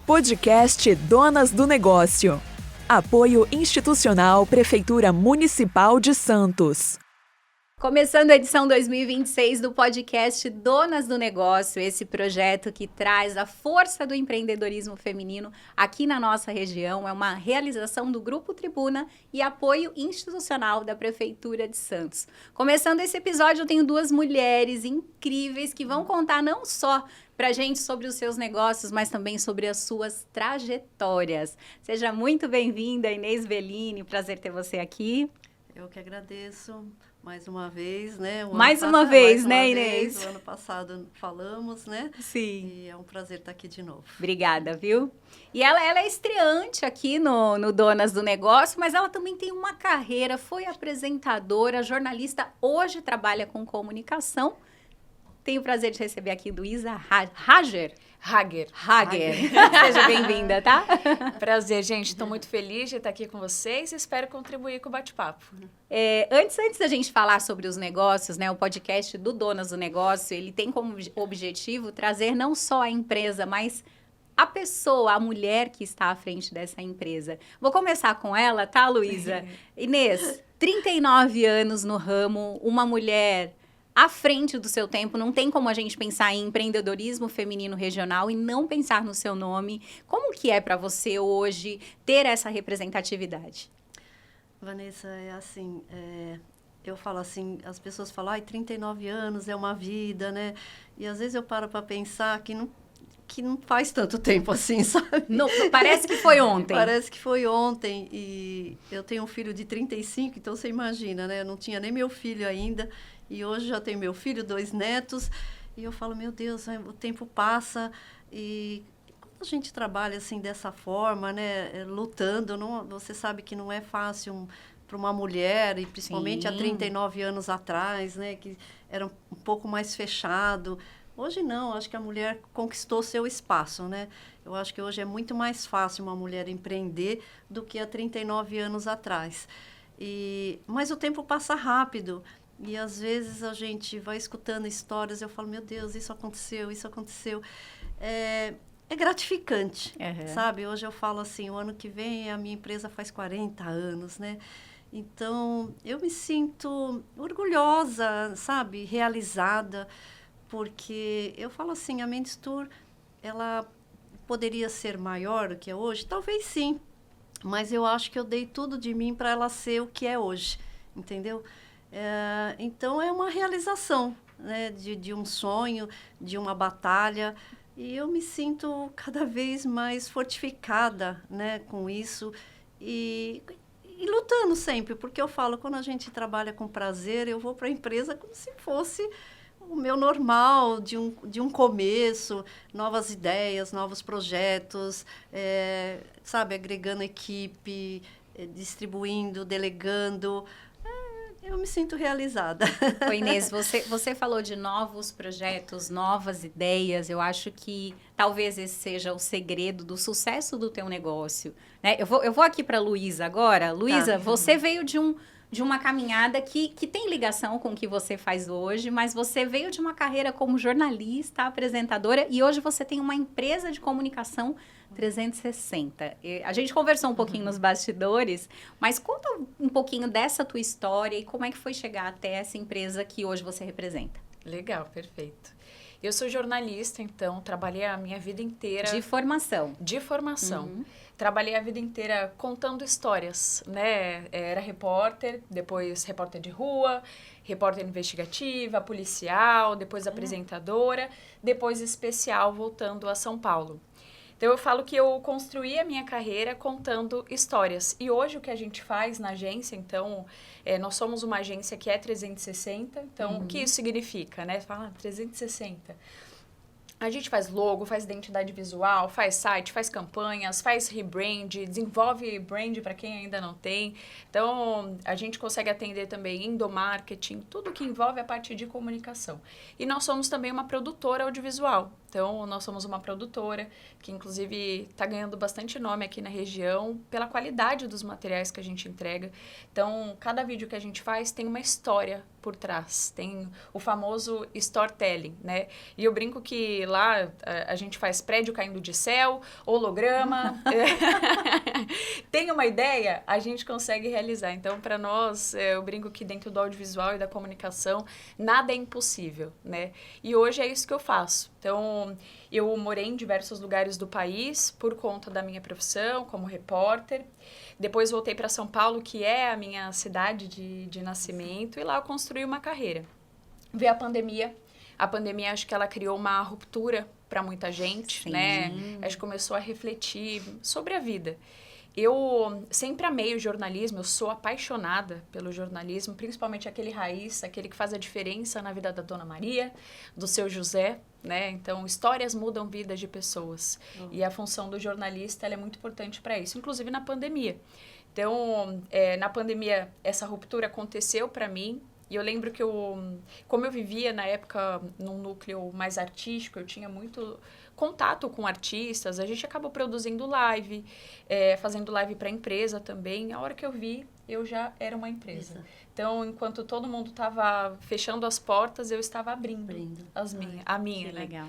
Podcast Donas do Negócio. Apoio institucional Prefeitura Municipal de Santos. Começando a edição 2026 do podcast Donas do Negócio, esse projeto que traz a força do empreendedorismo feminino aqui na nossa região. É uma realização do Grupo Tribuna e apoio institucional da Prefeitura de Santos. Começando esse episódio, eu tenho duas mulheres incríveis que vão contar não só pra gente sobre os seus negócios, mas também sobre as suas trajetórias. Seja muito bem-vinda, Inês Bellini, prazer ter você aqui. Eu que agradeço. Mais uma vez, né? Mais uma vez, Inês? O ano passado falamos, né? Sim. E é um prazer estar aqui de novo. Obrigada, viu? E ela é estreante aqui no Donas do Negócio, mas ela também tem uma carreira, foi apresentadora, jornalista, hoje trabalha com comunicação. Tenho o prazer de receber aqui Luísa Hager. Seja bem-vinda, tá? Prazer, gente. Estou muito feliz de estar aqui com vocês e espero contribuir com o bate-papo. Antes da gente falar sobre os negócios, né, o podcast do Donas do Negócio, ele tem como objetivo trazer não só a empresa, mas a pessoa, a mulher que está à frente dessa empresa. Vou começar com ela, tá, Luísa? Inês, 39 anos no ramo, uma mulher à frente do seu tempo, não tem como a gente pensar em empreendedorismo feminino regional e não pensar no seu nome. Como que é para você hoje ter essa representatividade? Vanessa, é assim, eu falo assim, as pessoas falam, 39 anos é uma vida, né? E às vezes eu paro para pensar que não faz tanto tempo assim, sabe? Não, parece que foi ontem. Parece que foi ontem. E eu tenho um filho de 35, então você imagina, né? Eu não tinha nem meu filho ainda. E hoje já tenho meu filho, 2 netos. E eu falo, meu Deus, o tempo passa. E quando a gente trabalha assim dessa forma, né? Lutando, você sabe que não é fácil para uma mulher, e principalmente Sim. há 39 anos atrás, né? Que era um pouco mais fechado. Hoje não, acho que a mulher conquistou seu espaço, né? Eu acho que hoje é muito mais fácil uma mulher empreender do que há 39 anos atrás. Mas o tempo passa rápido e às vezes a gente vai escutando histórias e eu falo, meu Deus, isso aconteceu. É gratificante, sabe? Hoje eu falo assim, o ano que vem a minha empresa faz 40 anos, né? Então, eu me sinto orgulhosa, sabe? Realizada. Porque eu falo assim, a Mendes Tour, ela poderia ser maior do que é hoje? Talvez sim, mas eu acho que eu dei tudo de mim para ela ser o que é hoje, entendeu? Então, é uma realização, né, de um sonho, de uma batalha, e eu me sinto cada vez mais fortificada, né, com isso, e lutando sempre, porque eu falo, quando a gente trabalha com prazer, eu vou para a empresa como se fosse o meu normal, de um começo, novas ideias, novos projetos, sabe, agregando equipe, distribuindo, delegando. Eu me sinto realizada. Ô Inês, você falou de novos projetos, novas ideias. Eu acho que talvez esse seja o segredo do sucesso do teu negócio, né? Eu vou aqui para a Luísa agora. Luísa, você veio de uma caminhada que tem ligação com o que você faz hoje, mas você veio de uma carreira como jornalista, apresentadora, e hoje você tem uma empresa de comunicação 360. A gente conversou um pouquinho nos bastidores, mas conta um pouquinho dessa tua história e como é que foi chegar até essa empresa que hoje você representa. Legal, perfeito. Eu sou jornalista, então trabalhei a minha vida inteira... De formação. Uhum. Trabalhei a vida inteira contando histórias, né? Era repórter, depois repórter de rua, repórter investigativa, policial, depois apresentadora, depois especial voltando a São Paulo. Então, eu falo que eu construí a minha carreira contando histórias. E hoje, o que a gente faz na agência, então, nós somos uma agência que é 360. Então, o que isso significa, né? Fala 360. A gente faz logo, faz identidade visual, faz site, faz campanhas, faz rebrand, desenvolve brand para quem ainda não tem. Então, a gente consegue atender também endomarketing, tudo que envolve a parte de comunicação. E nós somos também uma produtora audiovisual. Então, nós somos uma produtora que, inclusive, está ganhando bastante nome aqui na região pela qualidade dos materiais que a gente entrega. Então, cada vídeo que a gente faz tem uma história por trás. Tem o famoso storytelling, né? E eu brinco que lá a gente faz prédio caindo de céu, holograma. Tem uma ideia, a gente consegue realizar. Então, para nós, eu brinco que dentro do audiovisual e da comunicação, nada é impossível, né? E hoje é isso que eu faço. Então, eu morei em diversos lugares do país por conta da minha profissão como repórter. Depois voltei para São Paulo, que é a minha cidade de nascimento, e lá eu construí uma carreira. Veio a pandemia. A pandemia, acho que ela criou uma ruptura para muita gente, Sim. né? A gente começou a refletir sobre a vida. Eu sempre amei o jornalismo, eu sou apaixonada pelo jornalismo, principalmente aquele raiz, aquele que faz a diferença na vida da Dona Maria, do seu José, né? Então, histórias mudam vidas de pessoas. E a função do jornalista ela é muito importante para isso, inclusive na pandemia. Então, na pandemia, essa ruptura aconteceu para mim. E eu lembro que como eu vivia na época num núcleo mais artístico, eu tinha muito contato com artistas, a gente acabou produzindo live, fazendo live para a empresa também. A hora que eu vi, eu já era uma empresa. Exato. Então, enquanto todo mundo estava fechando as portas, eu estava abrindo a minha, Que né? legal.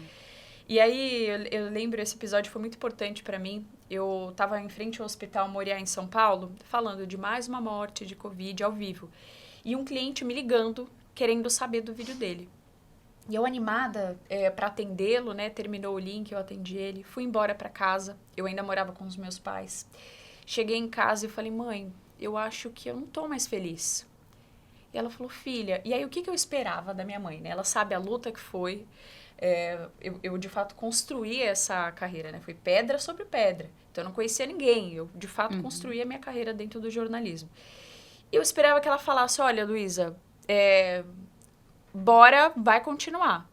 E aí, eu lembro, esse episódio foi muito importante para mim. Eu estava em frente ao Hospital Moriá, em São Paulo, falando de mais uma morte de Covid ao vivo. E um cliente me ligando, querendo saber do vídeo dele. E eu animada para atendê-lo, né? Terminou o link, eu atendi ele. Fui embora para casa, eu ainda morava com os meus pais. Cheguei em casa e falei, mãe, eu acho que eu não tô mais feliz. E ela falou, filha... E aí, o que eu esperava da minha mãe, né? Ela sabe a luta que foi. Eu, de fato, construí essa carreira, né? Foi pedra sobre pedra. Então, eu não conhecia ninguém. Eu, de fato, construí a minha carreira dentro do jornalismo. Eu esperava que ela falasse, olha, Luísa, bora, vai continuar.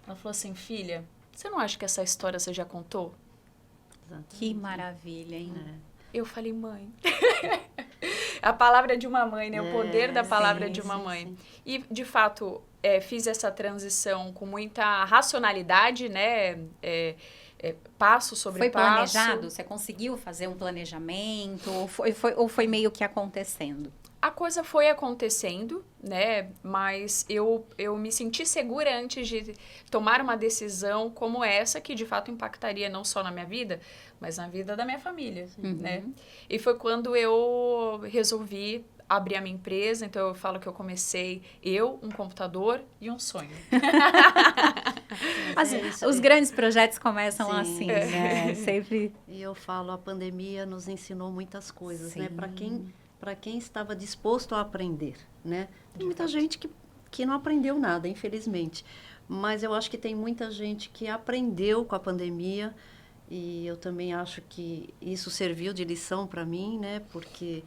Ela falou assim, filha, você não acha que essa história você já contou? Exatamente. Que maravilha, hein? Eu falei, mãe. A palavra de uma mãe, né? O poder da palavra de uma mãe. Sim. E, de fato, fiz essa transição com muita racionalidade, né? Passo sobre Foi passo. planejado? Você conseguiu fazer um planejamento? Ou foi meio que acontecendo? A coisa foi acontecendo, né? Mas eu me senti segura antes de tomar uma decisão como essa, que de fato impactaria não só na minha vida, mas na vida da minha família, né? E foi quando eu resolvi abrir a minha empresa. Então, eu falo que eu comecei um computador e um sonho. Os grandes projetos começam Sim. assim, né? Sempre... E eu falo, a pandemia nos ensinou muitas coisas, né? Sim. Para quem estava disposto a aprender, né? Tem muita gente que não aprendeu nada, infelizmente. Mas eu acho que tem muita gente que aprendeu com a pandemia. E eu também acho que isso serviu de lição para mim, né? Porque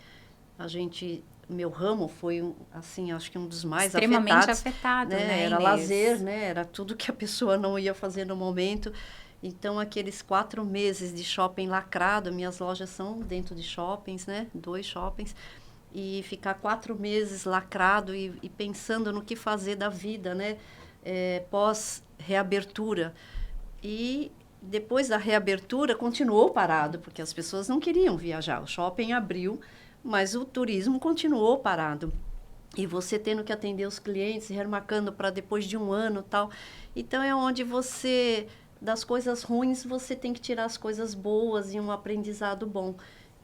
meu ramo foi, assim, acho que um dos mais extremamente afetados. afetado, né? Era Inês? lazer, né? Era tudo que a pessoa não ia fazer no momento. Então, aqueles 4 meses de shopping lacrado, minhas lojas são dentro de shoppings, né? 2 shoppings. E ficar 4 meses lacrado e pensando no que fazer da vida, né? Pós-reabertura. E depois da reabertura, continuou parado, porque as pessoas não queriam viajar. O shopping abriu, mas o turismo continuou parado. E você tendo que atender os clientes, remarcando para depois de um ano e tal. Então, é onde das coisas ruins, você tem que tirar as coisas boas e um aprendizado bom.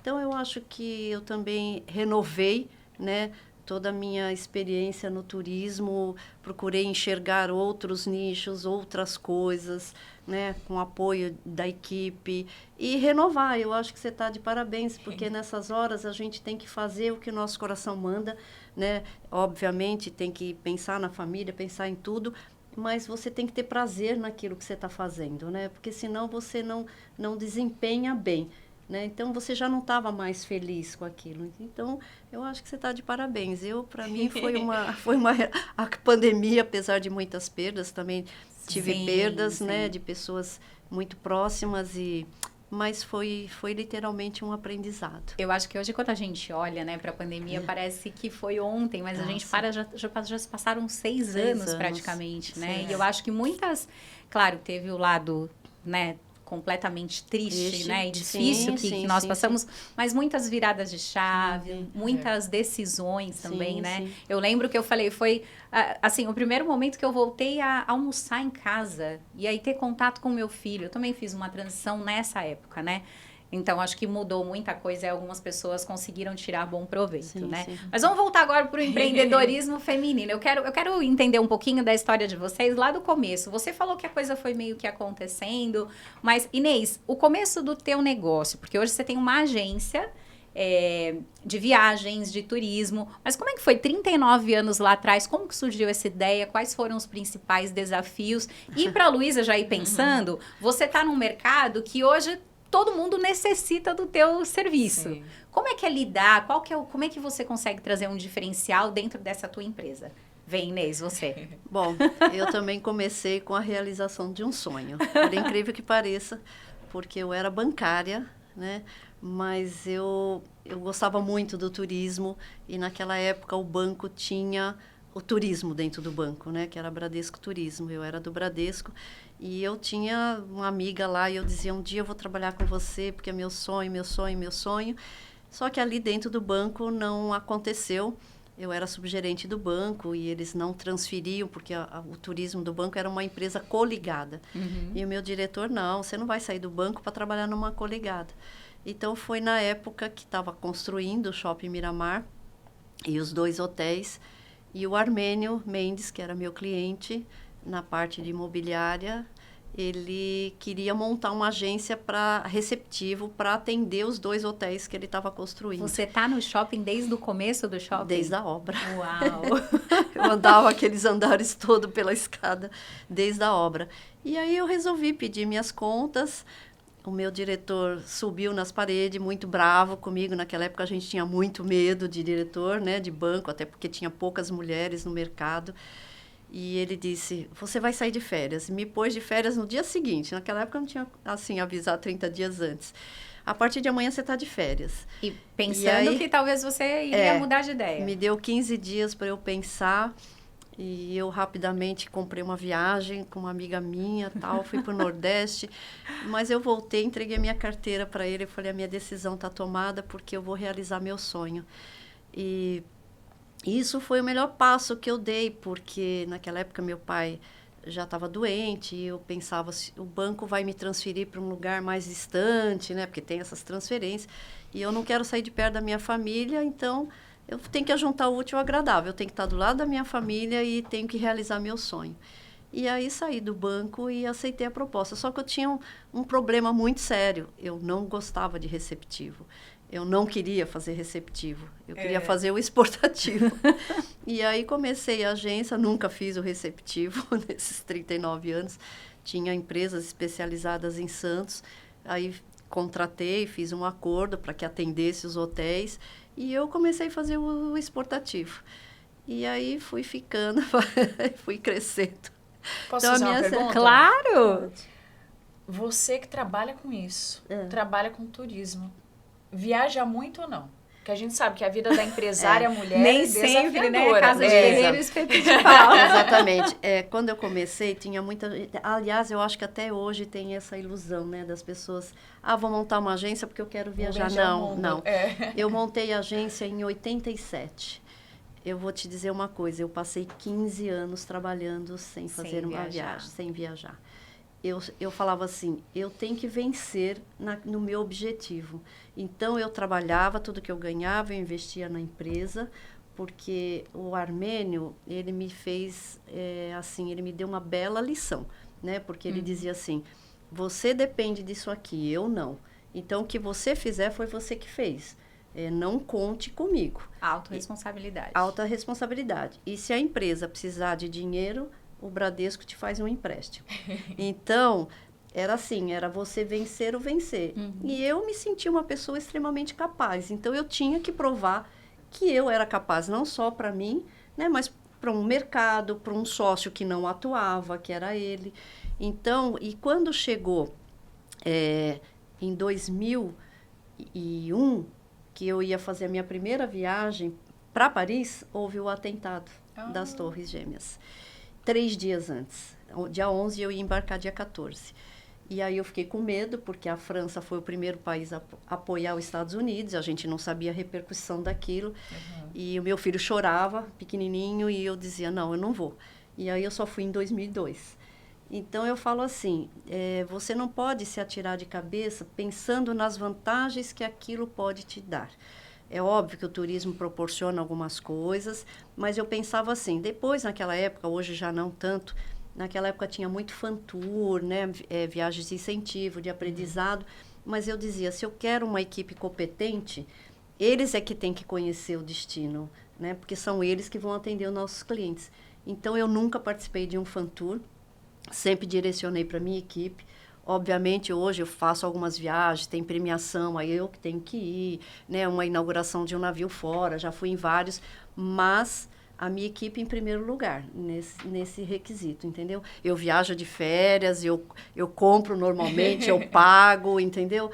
Então, eu acho que eu também renovei, né, toda a minha experiência no turismo, procurei enxergar outros nichos, outras coisas, né, com apoio da equipe e renovar. Eu acho que você está de parabéns, porque nessas horas a gente tem que fazer o que o nosso coração manda, né? Obviamente, tem que pensar na família, pensar em tudo, mas você tem que ter prazer naquilo que você está fazendo, né? Porque senão você não desempenha bem, né? Então, você já não estava mais feliz com aquilo. Então, eu acho que você está de parabéns. Para mim, a pandemia, apesar de muitas perdas, também tive perdas, né? De pessoas muito próximas mas foi literalmente um aprendizado. Eu acho que hoje, quando a gente olha, né, para a pandemia, parece que foi ontem, mas a gente já se passaram 6 anos praticamente, né? Sim. E eu acho que claro, teve o lado, né, completamente triste, Triste, né? E difícil que nós sim, passamos, mas muitas viradas de chave, muitas decisões também, né? Sim. Eu lembro que eu falei, foi assim, o primeiro momento que eu voltei a almoçar em casa e aí ter contato com meu filho. Eu também fiz uma transição nessa época, né? Então, acho que mudou muita coisa e algumas pessoas conseguiram tirar bom proveito, né? Sim. Mas vamos voltar agora para o empreendedorismo feminino. Eu quero entender um pouquinho da história de vocês lá do começo. Você falou que a coisa foi meio que acontecendo, mas, Inês, o começo do teu negócio, porque hoje você tem uma agência de viagens, de turismo, mas como é que foi 39 anos lá atrás? Como que surgiu essa ideia? Quais foram os principais desafios? E para a Luísa já ir pensando, você está num mercado que hoje todo mundo necessita do teu serviço. Sim. Como é que é lidar? Como é que você consegue trazer um diferencial dentro dessa tua empresa? Vem, Inês, você. Bom, eu também comecei com a realização de um sonho. Por incrível que pareça, porque eu era bancária, né? Mas eu gostava muito do turismo e naquela época o banco tinha o turismo dentro do banco, né? Que era Bradesco Turismo. Eu era do Bradesco. E eu tinha uma amiga lá e eu dizia, um dia eu vou trabalhar com você, porque é meu sonho, meu sonho, meu sonho. Só que ali dentro do banco não aconteceu. Eu era subgerente do banco e eles não transferiam, porque o turismo do banco era uma empresa coligada. Uhum. E o meu diretor, não, você não vai sair do banco para trabalhar numa coligada. Então, foi na época que estava construindo o Shopping Miramar e os 2 hotéis. E o Armênio Mendes, que era meu cliente, na parte de imobiliária, ele queria montar uma agência receptivo para atender os 2 hotéis que ele estava construindo. Você está no shopping desde o começo do shopping? Desde a obra. Uau! Eu andava aqueles andares todos pela escada, desde a obra. E aí eu resolvi pedir minhas contas. O meu diretor subiu nas paredes, muito bravo comigo. Naquela época a gente tinha muito medo de diretor, né, de banco, até porque tinha poucas mulheres no mercado. E ele disse, você vai sair de férias. Me pôs de férias no dia seguinte. Naquela época eu não tinha, assim, avisado 30 dias antes. A partir de amanhã você está de férias. E pensando que talvez você iria mudar de ideia. Me deu 15 dias para eu pensar. E eu rapidamente comprei uma viagem com uma amiga minha, tal, fui para o Nordeste. Mas eu voltei, entreguei minha carteira para ele. Eu falei, a minha decisão está tomada porque eu vou realizar meu sonho. E isso foi o melhor passo que eu dei, porque naquela época meu pai já estava doente e eu pensava, o banco vai me transferir para um lugar mais distante, né? Porque tem essas transferências. E eu não quero sair de perto da minha família, então eu tenho que juntar o útil ao agradável. Eu tenho que estar do lado da minha família e tenho que realizar meu sonho. E aí saí do banco e aceitei a proposta. Só que eu tinha um problema muito sério. Eu não gostava de receptivo. Eu não queria fazer receptivo, eu queria fazer o exportativo. E aí comecei a agência, nunca fiz o receptivo nesses 39 anos. Tinha empresas especializadas em Santos, aí contratei, fiz um acordo para que atendesse os hotéis e eu comecei a fazer o exportativo. E aí fui ficando, fui crescendo. Posso fazer uma pergunta? Claro! Você que trabalha com isso, trabalha com turismo, viaja muito ou não? Porque a gente sabe que a vida da empresária mulher nem é sempre, né? desafiadora. Casa de ferreiro e espeto de pau. Exatamente. Quando eu comecei, tinha muita... Aliás, eu acho que até hoje tem essa ilusão, né? Das pessoas... vou montar uma agência porque eu quero viajar. Não. Eu montei a agência em 87. Eu vou te dizer uma coisa. Eu passei 15 anos trabalhando sem fazer uma viagem, sem viajar. Eu falava assim, eu tenho que vencer no meu objetivo. Então, eu trabalhava, tudo que eu ganhava, eu investia na empresa, porque o Armênio, ele me fez, assim, ele me deu uma bela lição, né? Porque ele dizia assim, você depende disso aqui, eu não. Então, o que você fizer foi você que fez. Não conte comigo. Autorresponsabilidade. Alta responsabilidade. E se a empresa precisar de dinheiro, o Bradesco te faz um empréstimo. Então, era assim, era você vencer ou vencer. E eu me senti uma pessoa extremamente capaz. Então, eu tinha que provar que eu era capaz, não só para mim, né, mas para um mercado, para um sócio que não atuava, que era ele. Então, e quando chegou em 2001, que eu ia fazer a minha primeira viagem para Paris, houve o atentado das Torres Gêmeas. 3 dias antes. Dia 11 eu ia embarcar dia 14. E aí eu fiquei com medo, porque a França foi o primeiro país a apoiar os Estados Unidos, a gente não sabia a repercussão daquilo. E o meu filho chorava, pequenininho, e eu dizia, não, eu não vou. E aí eu só fui em 2002. Então eu falo assim, você não pode se atirar de cabeça pensando nas vantagens que aquilo pode te dar. É óbvio que o turismo proporciona algumas coisas, mas eu pensava assim, depois naquela época, hoje já não tanto, naquela época tinha muito fan tour, né? Viagens de incentivo, de aprendizado, mas eu dizia, se eu quero uma equipe competente, eles é que têm que conhecer o destino, né? Porque são eles que vão atender os nossos clientes. Então eu nunca participei de um fan tour, sempre direcionei para a minha equipe. Obviamente, hoje eu faço algumas viagens, tem premiação, aí eu que tenho que ir, né? Uma inauguração de um navio fora, já fui em vários, mas a minha equipe em primeiro lugar, nesse requisito, entendeu? Eu viajo de férias, eu compro normalmente, eu pago, entendeu?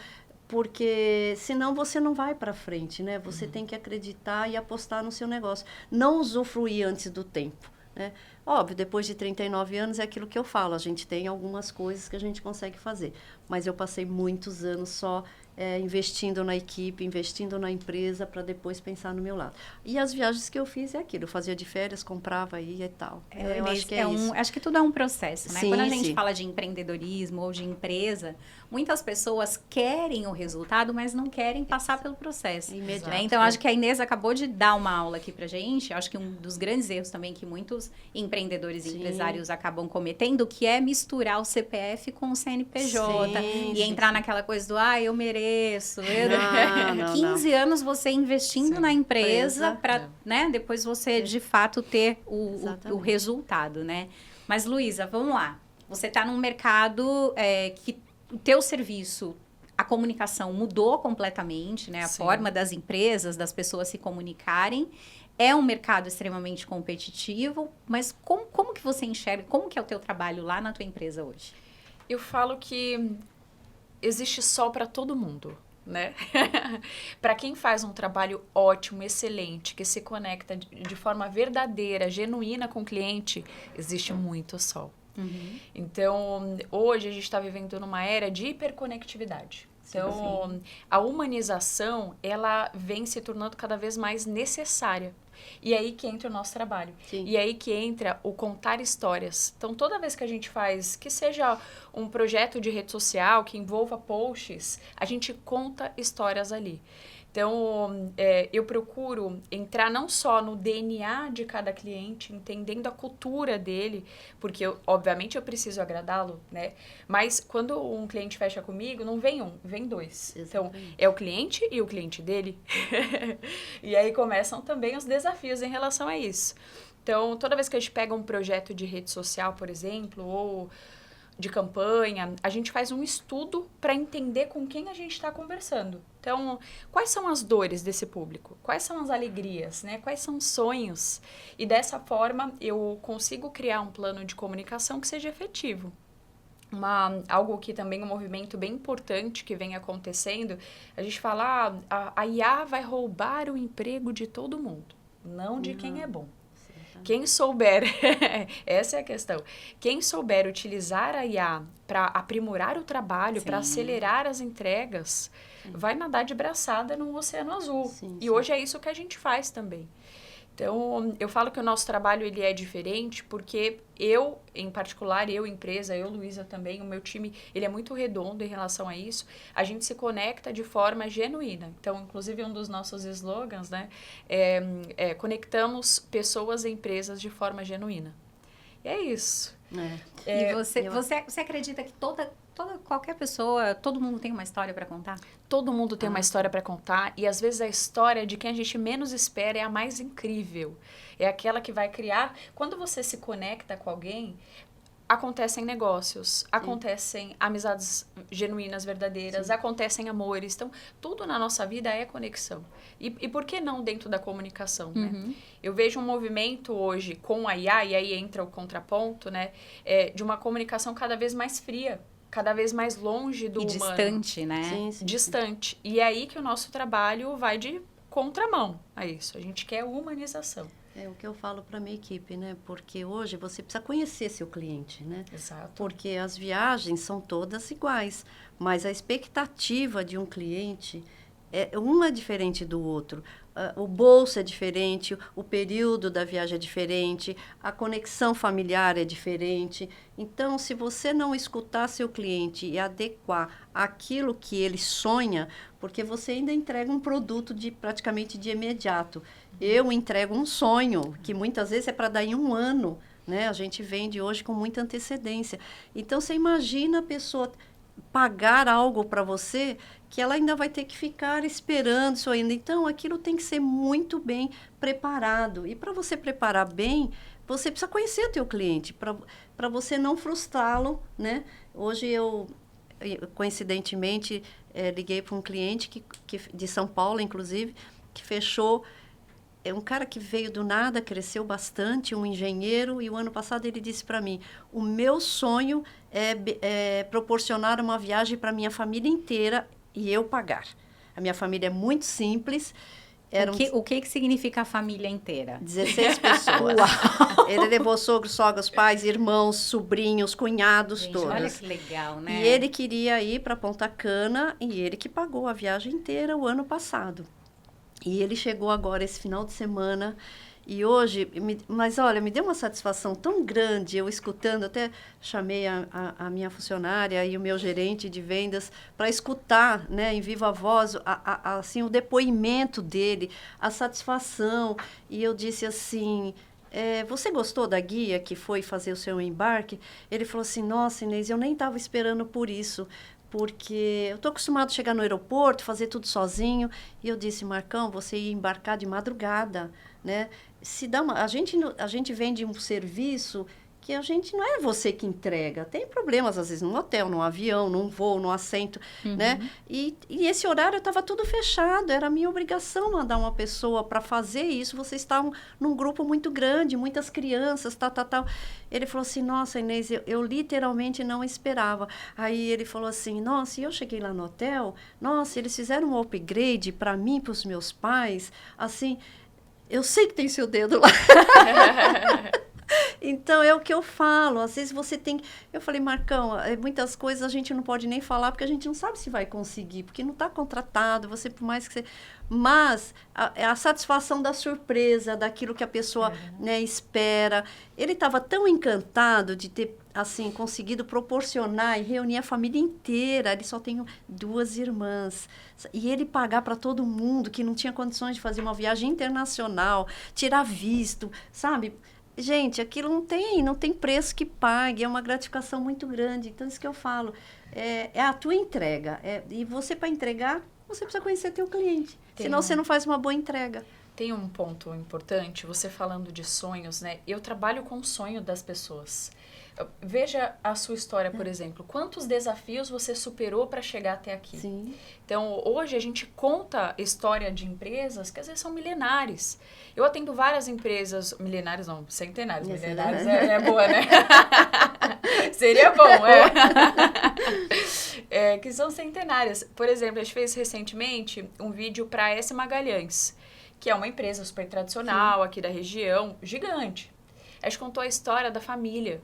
Porque senão você não vai para frente, né? Você tem que acreditar e apostar no seu negócio. Não usufruir antes do tempo, né? Óbvio, depois de 39 anos é aquilo que eu falo, a gente tem algumas coisas que a gente consegue fazer. Mas eu passei muitos anos só investindo na equipe, investindo na empresa para depois pensar no meu lado. E as viagens que eu fiz é aquilo, eu fazia de férias, comprava, ia e tal. Eu acho que isso. Acho que tudo é um processo, né? Sim, Quando a gente sim. fala de empreendedorismo ou de empresa, muitas pessoas querem o resultado, mas não querem passar pelo processo. Imediato, Né? Então, acho que a Inês acabou de dar uma aula aqui pra gente. Acho que um dos grandes erros também que muitos empreendedores e Sim. empresários acabam cometendo, que é misturar o CPF com o CNPJ. Sim, E sim, entrar sim. naquela coisa do, eu mereço. Não, 15 anos você investindo Sim. na empresa Empresa. para, né, depois você de fato ter o Exatamente. resultado, né? Mas, Luísa, vamos lá. Você está num mercado que o teu serviço, a comunicação mudou completamente, né? A Sim. forma das empresas, das pessoas se comunicarem. É um mercado extremamente competitivo, mas como que você enxerga, como que é o teu trabalho lá na tua empresa hoje? Eu falo que existe sol para todo mundo, né? Para quem faz um trabalho ótimo, excelente, que se conecta de forma verdadeira, genuína com o cliente, existe muito sol. Então, hoje a gente está vivendo numa era de hiperconectividade. Então, a humanização, ela vem se tornando cada vez mais necessária. E aí que entra o nosso trabalho. Sim. E aí que entra o contar histórias. Então, toda vez que a gente faz, que seja um projeto de rede social, que envolva posts, a gente conta histórias ali. Então, eu procuro entrar não só no DNA de cada cliente, entendendo a cultura dele, porque, obviamente, eu preciso agradá-lo, né? Mas, quando um cliente fecha comigo, não vem um, vem dois. Exatamente. Então, é o cliente e o cliente dele. E aí começam também os desafios em relação a isso. Então, toda vez que a gente pega um projeto de rede social, por exemplo, ou de campanha, a gente faz um estudo para entender com quem a gente está conversando. Então, quais são as dores desse público? Quais são as alegrias, né? Quais são os sonhos? E dessa forma, eu consigo criar um plano de comunicação que seja efetivo. Algo que também é um movimento bem importante que vem acontecendo, a gente fala, a IA vai roubar o emprego de todo mundo, não de quem é bom. Quem souber, essa é a questão, quem souber utilizar a IA para aprimorar o trabalho, para acelerar as entregas, vai nadar de braçada num oceano azul. E hoje é isso que a gente faz também. Então, eu falo que o nosso trabalho ele é diferente porque eu, em particular, empresa, Luísa também, o meu time, ele é muito redondo em relação a isso. A gente se conecta de forma genuína. Então, inclusive, um dos nossos slogans, né, conectamos pessoas e empresas de forma genuína. E é isso. E você acredita que qualquer pessoa, todo mundo tem uma história para contar? Todo mundo tem uma história para contar e às vezes a história de quem a gente menos espera é a mais incrível. É aquela que vai criar... Quando você se conecta com alguém, acontecem negócios, acontecem amizades genuínas, verdadeiras, acontecem amores. Então, tudo na nossa vida é conexão. E por que não dentro da comunicação, né? Eu vejo um movimento hoje com a IA, e aí entra o contraponto, né? De uma comunicação cada vez mais fria, cada vez mais longe do humano. Distante, né? Distante. E é aí que o nosso trabalho vai de contramão a isso. A gente quer humanização. É o que eu falo para minha equipe, né? Porque hoje você precisa conhecer seu cliente, né? Exato. Porque as viagens são todas iguais, mas a expectativa de um cliente um é diferente do outro. O bolso é diferente, o período da viagem é diferente, a conexão familiar é diferente. Então, se você não escutar seu cliente e adequar aquilo que ele sonha, porque você ainda entrega um produto praticamente de imediato. Eu entrego um sonho, que muitas vezes é para dar em um ano, né? A gente vende hoje com muita antecedência. Então, você imagina a pessoa pagar algo para você que ela ainda vai ter que ficar esperando isso ainda. Então, aquilo tem que ser muito bem preparado. E para você preparar bem, você precisa conhecer o teu cliente, para você não frustrá-lo, né? Hoje eu coincidentemente, liguei para um cliente de São Paulo, inclusive, que fechou. É um cara que veio do nada, cresceu bastante, um engenheiro, e o ano passado ele disse para mim, o meu sonho é proporcionar uma viagem para a minha família inteira e eu pagar. A minha família é muito simples. O que significa a família inteira? 16 pessoas. Ele levou sogros, sogras, pais, irmãos, sobrinhos, cunhados, Gente, todos. olha que legal, né? E ele queria ir para Ponta Cana e ele que pagou a viagem inteira o ano passado. E ele chegou agora esse final de semana e hoje, mas olha, me deu uma satisfação tão grande, eu escutando, até chamei a minha funcionária e o meu gerente de vendas para escutar, né, em viva voz, assim, o depoimento dele, a satisfação. E eu disse assim, você gostou da guia que foi fazer o seu embarque? Ele falou assim, nossa, Inês, eu nem estava esperando por isso. Porque eu estou acostumado a chegar no aeroporto, fazer tudo sozinho. E eu disse, Marcão, você ia embarcar de madrugada, né? A gente vende um serviço que a gente não é você que entrega. Tem problemas, às vezes, no hotel, no avião, num voo, no assento, né? E esse horário estava tudo fechado. Era a minha obrigação mandar uma pessoa para fazer isso. Vocês estavam num grupo muito grande, muitas crianças, tal. Ele falou assim, nossa, Inês, eu literalmente não esperava. Aí ele falou assim, nossa, e eu cheguei lá no hotel, nossa, eles fizeram um upgrade para mim, para os meus pais, assim, eu sei que tem seu dedo lá. Então, é o que eu falo. Às vezes você tem... Eu falei, Marcão, muitas coisas a gente não pode nem falar, porque a gente não sabe se vai conseguir, porque não está contratado, você, por mais que você... Mas a satisfação da surpresa, daquilo que a pessoa né, espera. Ele estava tão encantado de ter, assim, conseguido proporcionar e reunir a família inteira. Ele só tem 2 irmãs. E ele pagar para todo mundo que não tinha condições de fazer uma viagem internacional, tirar visto, sabe? Gente, aquilo não tem preço que pague, é uma gratificação muito grande. Então, isso que eu falo, é a tua entrega. E você, para entregar, você precisa conhecer teu cliente. Senão, você não faz uma boa entrega. Tem um ponto importante, você falando de sonhos, né? Eu trabalho com o sonho das pessoas. Veja a sua história, por exemplo. Quantos desafios você superou para chegar até aqui? Sim. Então, hoje a gente conta história de empresas que às vezes são milenares. Eu atendo várias empresas, milenares não, centenários. Milenares é boa, né? Seria bom, que são centenárias. Por exemplo, a gente fez recentemente um vídeo para a S. Magalhães, que é uma empresa super tradicional aqui da região, gigante. A gente contou a história da família.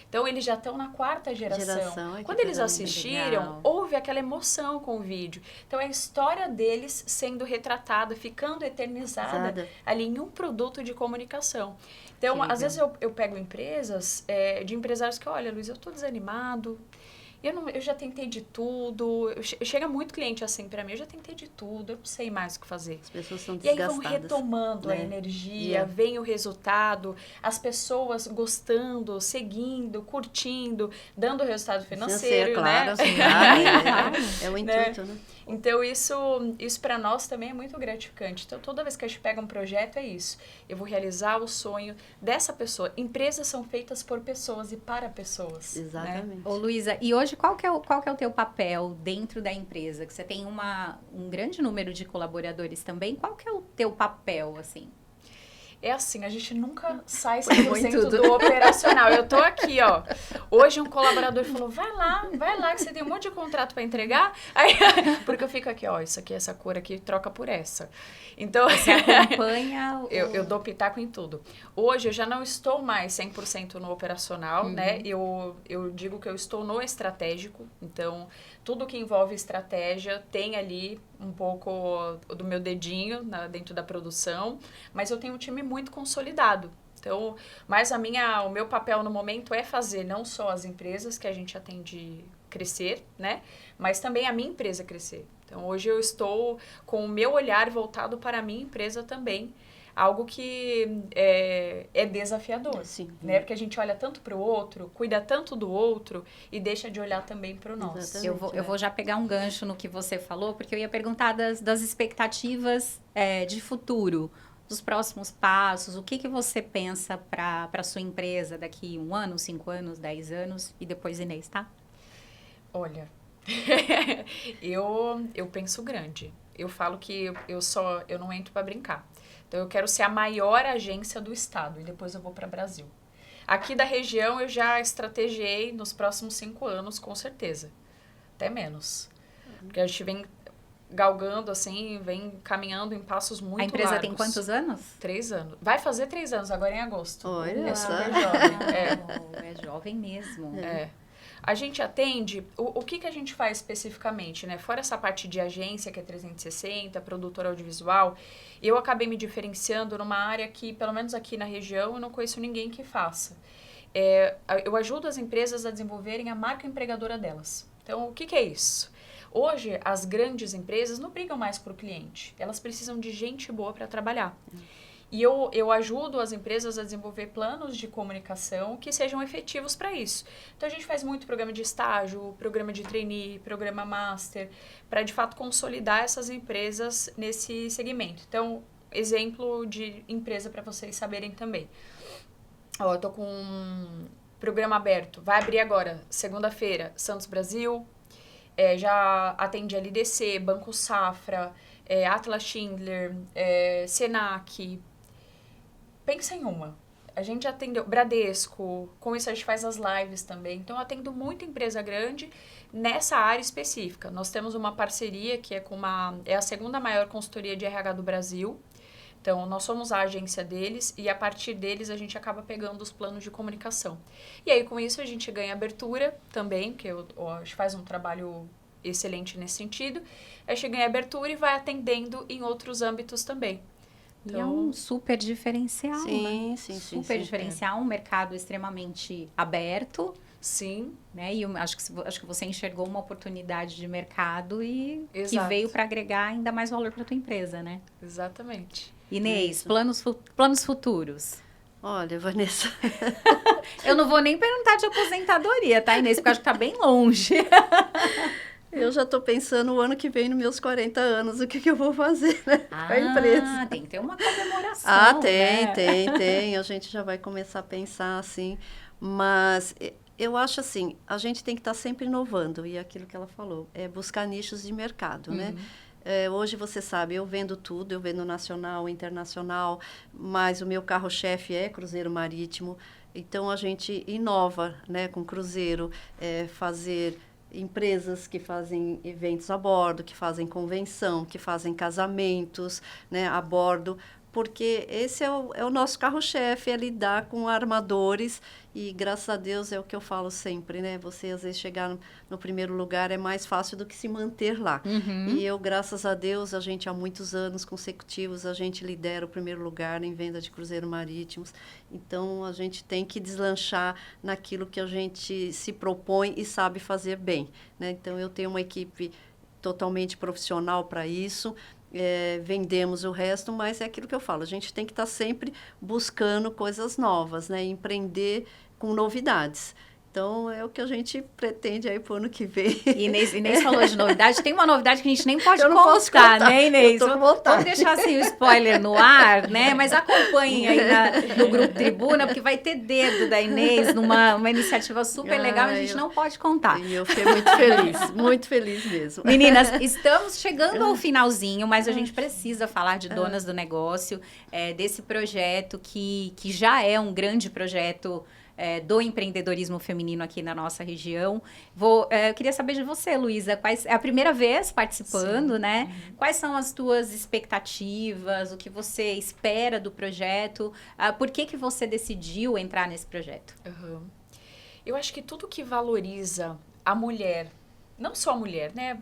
Então, eles já estão na 4ª geração. Quando eles assistiram, houve aquela emoção com o vídeo. Então, é a história deles sendo retratada, ficando eternizada ali em um produto de comunicação. Então, às vezes eu pego empresas de empresários que, olha, Luiz, eu estou desanimado. Eu já tentei de tudo. Chega muito cliente assim pra mim, eu já tentei de tudo, eu não sei mais o que fazer. As pessoas são E desgastadas. aí vão retomando a energia, vem o resultado, as pessoas gostando, seguindo, curtindo, dando o resultado financeiro, claro, né? Claro, é o intuito, né? Então, isso para nós também é muito gratificante. Então, toda vez que a gente pega um projeto, é isso. Eu vou realizar o sonho dessa pessoa. Empresas são feitas por pessoas e para pessoas. Exatamente. Né? Ô, Luísa, e hoje qual que é o teu papel dentro da empresa? Que você tem um grande número de colaboradores também. Qual que é o teu papel, assim? É assim, a gente nunca sai 100% do operacional. Eu tô aqui, ó. Hoje um colaborador falou, vai lá, que você tem um monte de contrato para entregar. Aí, porque eu fico aqui, ó, isso aqui, essa cor aqui, troca por essa. Então, você acompanha... eu dou pitaco em tudo. Hoje eu já não estou mais 100% no operacional, né? Eu digo que eu estou no estratégico. Então, tudo que envolve estratégia tem ali um pouco do meu dedinho dentro da produção, mas eu tenho um time muito consolidado. Então, mas o meu papel no momento é fazer não só as empresas que a gente atende crescer, né? Mas também a minha empresa crescer. Então, hoje eu estou com o meu olhar voltado para a minha empresa também, algo que é desafiador, Sim. né? Porque a gente olha tanto para o outro, cuida tanto do outro e deixa de olhar também para o nosso. Eu vou já pegar um gancho no que você falou, porque eu ia perguntar das expectativas de futuro, dos próximos passos, o que você pensa para a sua empresa daqui 1 ano, 5 anos, 10 anos e depois Inês, tá? Olha, eu penso grande. Eu falo que eu não entro para brincar. Então, eu quero ser a maior agência do estado e depois eu vou para o Brasil. Aqui da região, eu já estrategiei nos próximos 5 anos, com certeza. Até menos. Porque a gente vem galgando, assim, vem caminhando em passos muito largos. A empresa tem quantos anos? 3 anos. Vai fazer 3 anos, agora em agosto. Olha É só. super jovem. É jovem mesmo. A gente atende, o que a gente faz especificamente, né? Fora essa parte de agência, que é 360, produtora audiovisual, eu acabei me diferenciando numa área que, pelo menos aqui na região, eu não conheço ninguém que faça. Eu ajudo as empresas a desenvolverem a marca empregadora delas. Então, o que é isso? Hoje, as grandes empresas não brigam mais por cliente. Elas precisam de gente boa para trabalhar. E eu ajudo as empresas a desenvolver planos de comunicação que sejam efetivos para isso. Então, a gente faz muito programa de estágio, programa de trainee, programa master, para, de fato, consolidar essas empresas nesse segmento. Então, exemplo de empresa para vocês saberem também. Eu tô com um programa aberto. Vai abrir agora, segunda-feira, Santos Brasil. Já atende LDC, Banco Safra, Atlas Schindler, Senac. Pensa em uma. A gente atendeu Bradesco, com isso a gente faz as lives também. Então, eu atendo muita empresa grande nessa área específica. Nós temos uma parceria que é a segunda maior consultoria de RH do Brasil. Então, nós somos a agência deles e a partir deles a gente acaba pegando os planos de comunicação. E aí, com isso, a gente ganha abertura também, que a gente faz um trabalho excelente nesse sentido. A gente ganha abertura e vai atendendo em outros âmbitos também. Então, e é um super diferencial, sim, né? Sim, super diferencial, um mercado extremamente aberto. Sim. Né? E acho que você enxergou uma oportunidade de mercado e Exato. que veio para agregar ainda mais valor para a tua empresa, né? Exatamente. Inês, planos futuros. Olha, Vanessa... Eu não vou nem perguntar de aposentadoria, tá, Inês? Porque eu acho que tá bem longe. Eu já estou pensando o ano que vem, nos meus 40 anos, o que eu vou fazer, né, com a empresa. Tem que ter uma comemoração, tem. A gente já vai começar a pensar assim. Mas eu acho assim, a gente tem que estar sempre inovando. E aquilo que ela falou, é buscar nichos de mercado, né? Hoje, você sabe, eu vendo tudo. Eu vendo nacional, internacional. Mas o meu carro-chefe é cruzeiro marítimo. Então, a gente inova, né, com cruzeiro, fazer... empresas que fazem eventos a bordo, que fazem convenção, que fazem casamentos, né, a bordo, porque esse é o nosso carro-chefe, é lidar com armadores e, graças a Deus, é o que eu falo sempre, né? Você, às vezes, chegar no primeiro lugar é mais fácil do que se manter lá. E eu, graças a Deus, a gente, há muitos anos consecutivos, a gente lidera o primeiro lugar em venda de cruzeiros marítimos. Então, a gente tem que deslanchar naquilo que a gente se propõe e sabe fazer bem, né? Então, eu tenho uma equipe totalmente profissional para isso. Vendemos o resto, mas é aquilo que eu falo, a gente tem que estar sempre buscando coisas novas, né? Empreender com novidades. Então, é o que a gente pretende aí pro ano que vem. Inês falou de novidade. Tem uma novidade que a gente nem pode Eu não posso contar, contar, né, Inês? eu tô com vontade. Vamos deixar assim o spoiler no ar, né? Mas acompanhem aí no Grupo Tribuna, porque vai ter dedo da Inês numa iniciativa super legal e a gente não pode contar. E eu fiquei muito feliz mesmo. Meninas, estamos chegando ao finalzinho, mas a gente precisa falar de Donas do Negócio, desse projeto que já é um grande projeto do empreendedorismo feminino aqui na nossa região. Eu queria saber de você, Luísa, é a primeira vez participando, né? Uhum. Quais são as tuas expectativas, o que você espera do projeto? Por que você decidiu entrar nesse projeto? Uhum. Eu acho que tudo que valoriza a mulher, não só a mulher, né?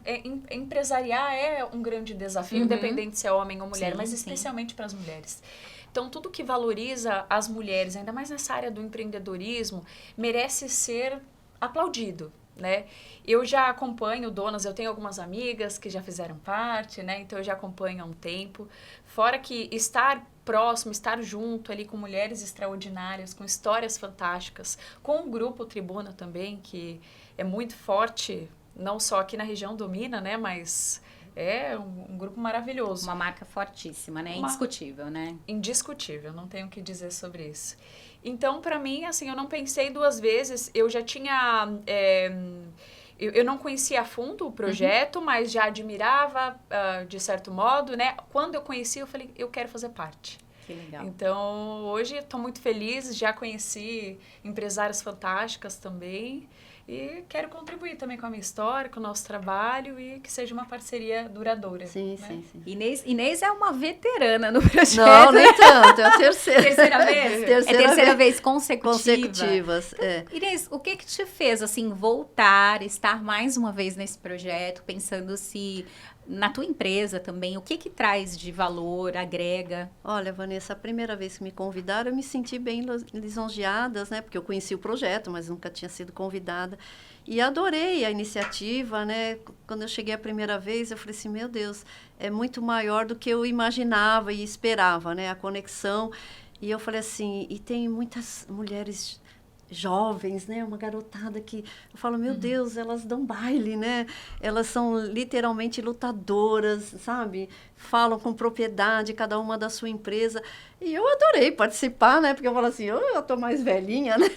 Empresariar é um grande desafio, independente se é homem ou mulher, mas especialmente para as mulheres. Então, tudo que valoriza as mulheres, ainda mais nessa área do empreendedorismo, merece ser aplaudido, né? Eu já acompanho Donas, eu tenho algumas amigas que já fizeram parte, né? Então, eu já acompanho há um tempo. Fora que estar próximo, estar junto ali com mulheres extraordinárias, com histórias fantásticas, com o Grupo Tribuna também, que é muito forte, não só aqui na região do Minas, né? Mas... é um grupo maravilhoso. Uma marca fortíssima, né? Indiscutível, né? Indiscutível, não tenho o que dizer sobre isso. Então, para mim, assim, eu não pensei duas vezes. Eu já tinha... eu não conhecia a fundo o projeto, mas já admirava, de certo modo, né? Quando eu conheci, eu falei, eu quero fazer parte. Que legal. Então, hoje estou muito feliz, já conheci empresárias fantásticas também. E quero contribuir também com a minha história, com o nosso trabalho e que seja uma parceria duradoura. Sim, né? sim, sim. Inês é uma veterana no projeto. Não, nem tanto, é a terceira. Terceira vez? Terceira vez consecutivas. Inês, o que te fez, assim, voltar, estar mais uma vez nesse projeto, pensando se... na tua empresa também, o que traz de valor, agrega? Olha, Vanessa, a primeira vez que me convidaram, eu me senti bem lisonjeada, né? Porque eu conheci o projeto, mas nunca tinha sido convidada. E adorei a iniciativa, né? Quando eu cheguei a primeira vez, eu falei assim, meu Deus, é muito maior do que eu imaginava e esperava, né? A conexão. E eu falei assim, e tem muitas mulheres jovens, né? Uma garotada que eu falo, meu Deus, elas dão baile, né? Elas são literalmente lutadoras, sabe? Falam com propriedade, cada uma da sua empresa. E eu adorei participar, né? Porque eu falo assim, eu tô mais velhinha, né?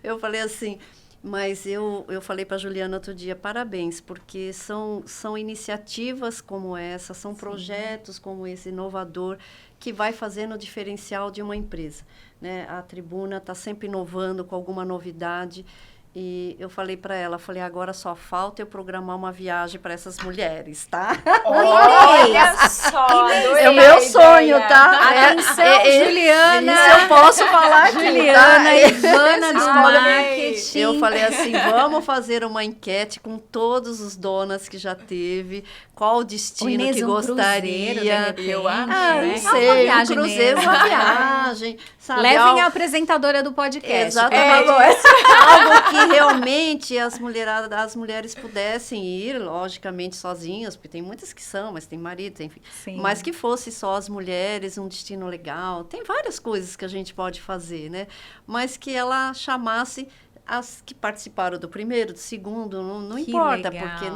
Eu falei assim, mas eu falei para a Juliana outro dia, parabéns, porque são iniciativas como essa, são projetos como esse inovador que vai fazendo o diferencial de uma empresa. Né? A Tribuna está sempre inovando com alguma novidade. E eu falei para ela, agora só falta eu programar uma viagem para essas mulheres, tá? Olha só! É o meu sonho, tá? Atenção, Juliana! Isso eu posso falar aqui, Juliana, tá? Ivana do marketing. Eu falei assim, vamos fazer uma enquete com todos os donas que já teve, qual o destino Inês, que gostaria. Cruzeiro, eu acho, não sei, um cruzeiro, uma viagem. Sabe? Levem a apresentadora do podcast. Exatamente. Algo que realmente as mulheres pudessem ir, logicamente, sozinhas, porque tem muitas que são, mas tem marido, enfim. Sim. Mas que fosse só as mulheres, um destino legal. Tem várias coisas que a gente pode fazer, né? Mas que ela chamasse as que participaram do primeiro, do segundo, não importa, legal. Porque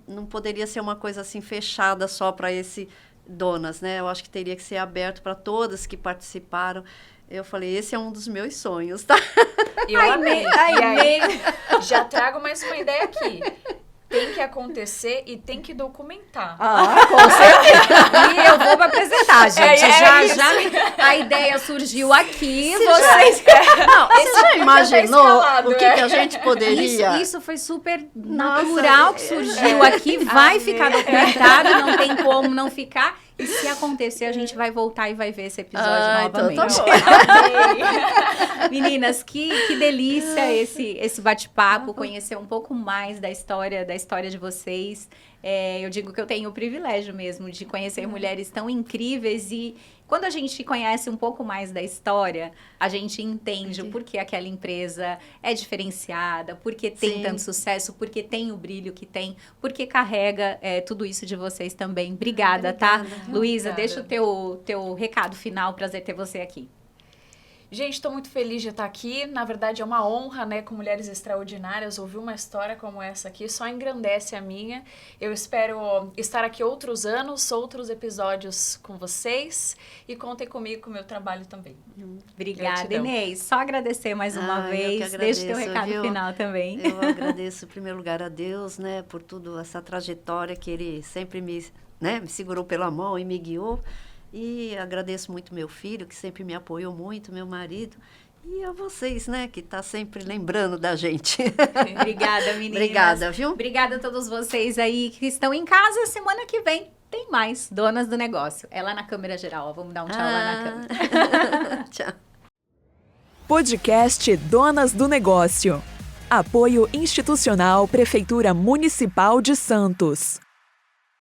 não poderia ser uma coisa assim fechada só para esse donas, né? Eu acho que teria que ser aberto para todas que participaram. Eu falei, esse é um dos meus sonhos, tá? Eu amei. E aí, já trago mais uma ideia aqui. Tem que acontecer e tem que documentar. Com certeza. E eu vou me apresentar, gente. Já a ideia surgiu aqui. Você já imaginou o que a gente poderia? Isso foi super natural que surgiu aqui. Vai ficar documentado, não tem como não ficar. E se acontecer, a gente vai voltar e vai ver esse episódio novamente. Então tá bom. Meninas, que delícia esse bate-papo, conhecer um pouco mais da história de vocês. Eu digo que eu tenho o privilégio mesmo de conhecer mulheres tão incríveis e quando a gente conhece um pouco mais da história, a gente entende o porquê aquela empresa é diferenciada, porque tem tanto sucesso, porque tem o brilho que tem, porque carrega tudo isso de vocês também. Obrigada, tá? Luísa, deixa o teu recado final, prazer ter você aqui. Gente, estou muito feliz de estar aqui. Na verdade, é uma honra, né, com Mulheres Extraordinárias, ouvir uma história como essa aqui. Só engrandece a minha. Eu espero estar aqui outros anos, outros episódios com vocês. E contem comigo com o meu trabalho também. Obrigada, Gratidão. Inês. Só agradecer mais uma Eu vez. que agradeço, Deixa o teu recado viu? final também. Eu agradeço, em primeiro lugar, a Deus, né, por toda essa trajetória que Ele sempre me segurou pela mão e me guiou. E agradeço muito meu filho, que sempre me apoiou muito, meu marido. E a vocês, né, que tá sempre lembrando da gente. Obrigada, meninas. Obrigada, viu? Obrigada a todos vocês aí que estão em casa. Semana que vem tem mais Donas do Negócio. É lá na câmera geral, ó. Vamos dar um tchau lá na câmera. Tchau. Podcast Donas do Negócio. Apoio institucional Prefeitura Municipal de Santos.